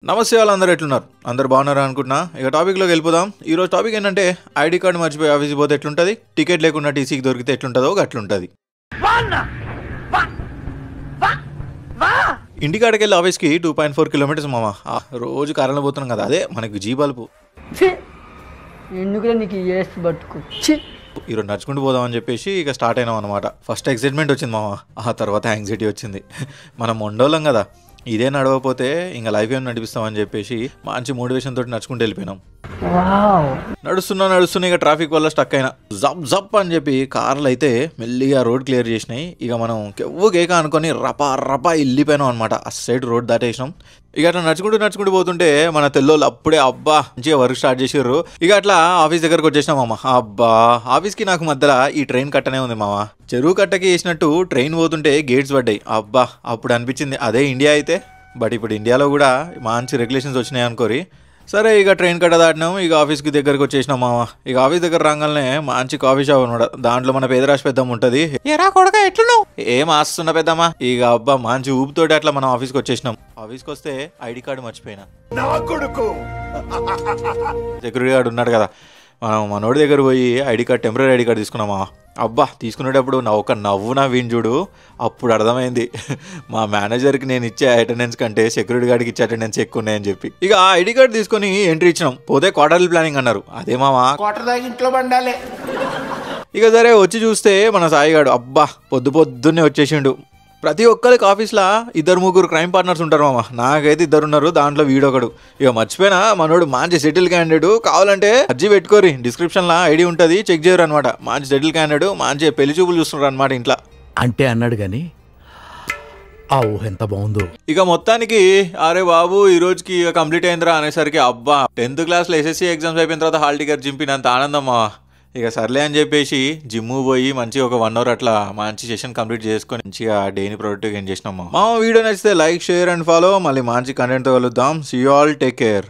నమస్తే వాళ్ళందరూ ఎట్లున్నారు? అందరు బాగున్నారా అనుకుంటున్నా. ఇక టాపిక్లోకి వెళ్ళిపోదాం. ఈరోజు టాపిక్ ఏంటంటే ఐడి కార్డు మర్చిపోయి ఆఫీస్కి పోతే ఎట్లుంటుంది, టికెట్ లేకుండా టీసీకి దొరికితే ఎట్లుంటుందో అట్లుంటుంది. ఇంటికాడికి వెళ్ళి ఆఫీస్కి 2.4 కిలోమీటర్స్ మామ. రోజు కారంలో పోతున్నాం కదా, అదే మనకి జీబాల్పు. ఎందుకు నీకు ఈరోజు నడుచుకుంటూ పోదామని చెప్పేసి ఇక స్టార్ట్ అయినాం అనమాట. ఫస్ట్ ఎక్సైట్మెంట్ వచ్చింది మామ, ఆ తర్వాత యాంగ్జైటీ వచ్చింది. మనం మొండోళ్ళం కదా, ఇదే నడవకపోతే ఇంకా లైఫ్ ఏం నడిపిస్తామని చెప్పేసి మంచి మోటివేషన్ తోటి నడుచుకుంటూ వెళ్ళిపోయినాం. నడుస్తున్నా ఇక ట్రాఫిక్ వల్ల స్టక్ అయినా. జప్ అని చెప్పి కార్లు అయితే మెల్లిగా రోడ్ క్లియర్ చేసినాయి. ఇక మనం కెవ్వు కేక అనుకొని రపా వెళ్ళిపోయినాం అనమాట. ఆ సైడ్ రోడ్ దాటేసినాం. ఇక అట్లా నడుచుకుంటూ పోతుంటే మన తెల్లోళ్ళు అప్పుడే అబ్బా మంచిగా వర్క్ స్టార్ట్ చేసారు. ఇక అట్లా ఆఫీస్ దగ్గరకు వచ్చేసినాం మామ. అబ్బా ఆఫీస్కి నాకు మధ్యలో ఈ ట్రైన్ కట్టనే ఉంది మామ. చెరువు కట్టకి వేసినట్టు ట్రైన్ పోతుంటే గేట్స్ పడ్డాయి. అబ్బా అప్పుడు అనిపించింది అదే ఇండియా అయితే. బట్ ఇప్పుడు ఇండియాలో కూడా మంచి రెగ్యులేషన్స్ వచ్చినాయి అనుకోరి. సరే ఇక ట్రైన్ కట్ట దాటినాం. ఇక ఆఫీస్కి దగ్గరకు వచ్చేసినాం మామ. ఇక ఆఫీస్ దగ్గర రాగానే మంచి కాఫీ షాప్ అనమాట. దాంట్లో మన పేదరాశి పెద్దమ్మ ఉంటుంది. ఏరా కొడక ఎట్లున్నావు, ఏం ఆస్తున్నా పెద్దమ్మ. ఇక అబ్బా మంచి ఊపితోటి అట్లా మనం ఆఫీస్కి వచ్చేసినాం. ఆఫీస్కి వస్తే ఐడి కార్డు మర్చిపోయినా. సెక్యూరిటీ గార్డు ఉన్నాడు కదా, మనం మనోడి దగ్గర పోయి ID card, temporary ID card తీసుకున్నామా. అబ్బా తీసుకునేటప్పుడు ఒక నవ్వు వీని చూడు. అప్పుడు అర్థమైంది మా మేనేజర్కి నేను ఇచ్చే అటెండెన్స్ కంటే సెక్యూరిటీ గార్డ్కి ఇచ్చే అటెండెన్స్ ఎక్కువ ఉన్నాయని చెప్పి. ఇక ఆ ఐడి కార్డు తీసుకొని ఎంట్రీ ఇచ్చినాం. పోతే క్వార్టర్లీ ప్లానింగ్ అన్నారు. అదే మామా క్వార్టర్ దాకా ఇంట్లో బండాలి. ఇక సరే వచ్చి చూస్తే మన సాయిగాడు అబ్బా పొద్దున్నే వచ్చేసిండు. ప్రతి ఒక్కరికి ఆఫీస్లో 2-3 క్రైమ్ పార్ట్నర్స్ ఉంటారు మామ. నాకైతే 2 ఉన్నారు, దాంట్లో వీడొకడు. ఇక మర్చిపోయినా మనోడు మంచి సెటిల్ క్యాండిడేట్. కావాలంటే అర్జీ పెట్టుకోరి, డిస్క్రిప్షన్లో ఐడి ఉంటుంది, చెక్ చేయరు అనమాట. మంచి సెటిల్ క్యాండిడేట్, మంచి పెళ్లి చూపులు చూస్తున్నారు అనమాట ఇంట్లో అంటే అన్నాడు కానీ ఆ ఊహ ఎంత బాగుందో. ఇక మొత్తానికి అరే బాబు ఈ రోజుకి ఇక కంప్లీట్ అయిందిరా అనేసరికి అబ్బా 10th క్లాస్లో ఎస్ఎస్సీ ఎగ్జామ్స్ అయిపోయిన తర్వాత హాల్ టికెట్ చింపినంత ఆనందం మావా. ఇక సర్లే అని చెప్పేసి జిమ్ పోయి మంచిగా ఒక 1 అవర్ అట్లా మంచి సెషన్ కంప్లీట్ చేసుకొని మంచిగా డేని ప్రొడక్టివ్గా ఏం చేసినాం. మా వీడియో నచ్చితే లైక్, షేర్ అండ్ ఫాలో. మళ్ళీ మంచి కంటెంట్తో కలుద్దాం. See you all, take care.